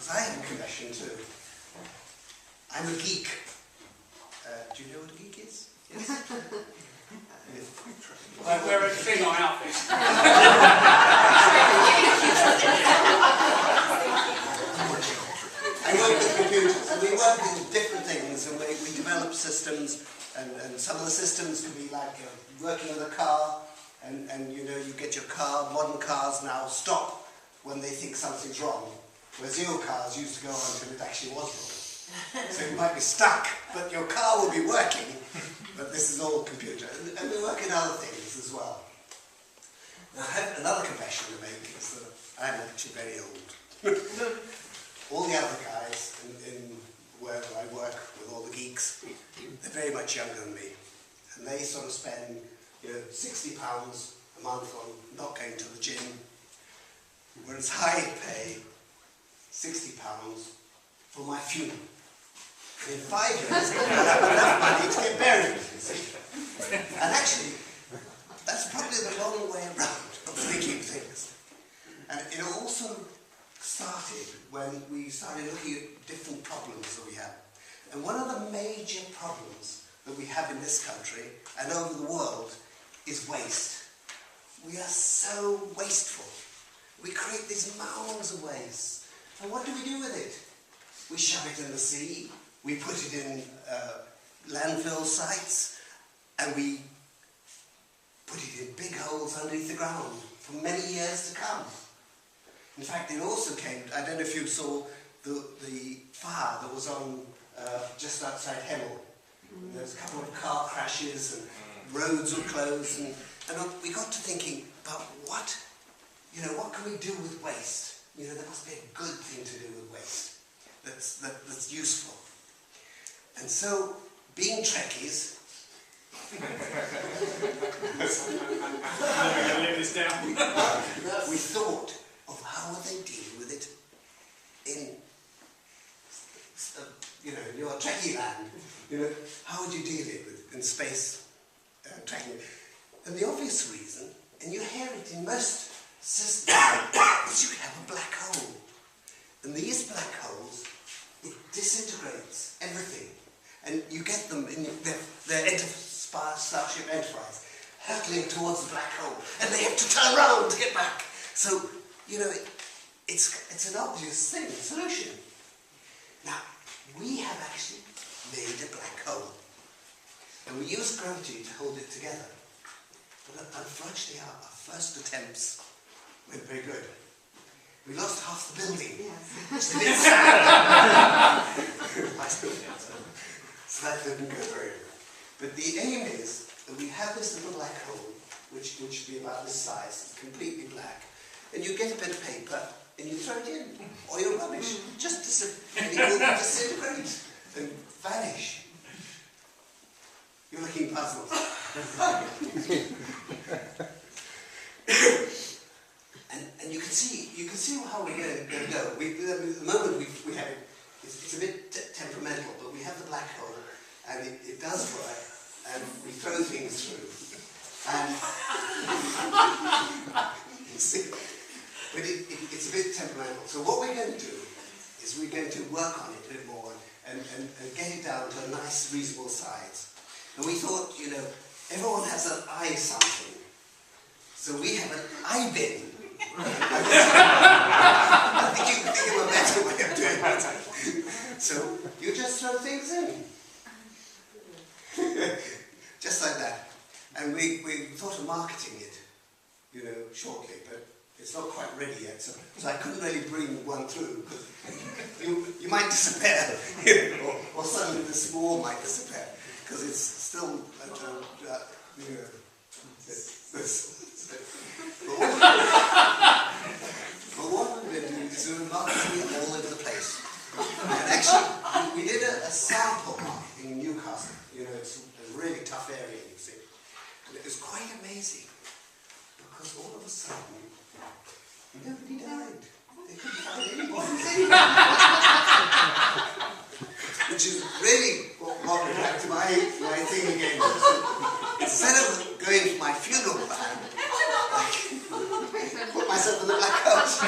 because I have a confession too. I'm a geek. Do you know what a geek is? Yes? We're a thing on outfits. I work with computers, and we work in different things, and we develop systems, and some of the systems can be like working with a car, and you know, you get your car. Modern cars now stop when they think something's wrong, whereas the old cars used to go on until it actually was wrong. So you might be stuck, but your car will be working, but this is all computer. And we work in other things as well. Now, I have another confession to make, is that I'm actually very old. All the other guys in where I work with, all the geeks, they're very much younger than me. And they sort of spend, you know, £60 a month on not going to the gym, whereas I pay £60 for my funeral. And in 5 years, I'll have enough money to get buried, you see. And actually, that's probably the long way around of thinking things. And it also started when we started looking at different problems that we have. And one of the major problems that we have in this country and over the world is waste. We are so wasteful. We create these mounds of waste. And what do we do with it? We shove it in the sea, we put it in landfill sites, and we put it in big holes underneath the ground for many years to come. In fact, it also came, I don't know if you saw the fire that was on just outside Hemel. There was a couple of car crashes and roads were closed, and we got to thinking about what can we do with waste? You know, there must be a good thing to do with waste that's useful. And so, being Trekkies, we thought of how would they deal with it in, in your Trekkie land. You know, how would you deal it with in space trekking? And the obvious reason, and you hear it in most systems, is you have a black hole. And these black holes, it disintegrates everything. And you get them in their Starship Enterprise, hurtling towards the black hole, and they have to turn around to get back. So, you know, it's an obvious solution. Now, we have actually made a black hole, and we use gravity to hold it together. But unfortunately, our first attempts went very good. We lost half the building. Yes. Which is a bit sad. So that didn't go very good. But the aim is that we have this little black hole, which should be about this size, it's completely black, and you get a bit of paper and you throw it in, or your rubbish, just disintegrate and vanish. You're looking puzzled. and you can see how we're going to go. At the moment we have it. It's a bit temperamental, but we have the black hole, and it does work, and we throw things through. And but it's a bit temperamental. So what we're going to do is we're going to work on it a bit more and get it down to a nice, reasonable size. And we thought, you know, everyone has an eye something. So we have an eye bin. I think you can think of a better way of doing it. So you just throw things in. Just like that. And we thought of marketing it, you know, shortly, but it's not quite ready yet, so I couldn't really bring one through, because you might disappear, or suddenly the small might disappear, because it's still, but what we're going to do is we're marketing it all over the place. And actually, we did a sample marketing in Newcastle. You know, it's a really tough area, you see. And it was quite amazing, because all of a sudden, nobody died. They couldn't find anybody. Which is really what brought me back to my thing again. Instead of going for my funeral plan, I put myself in the black house.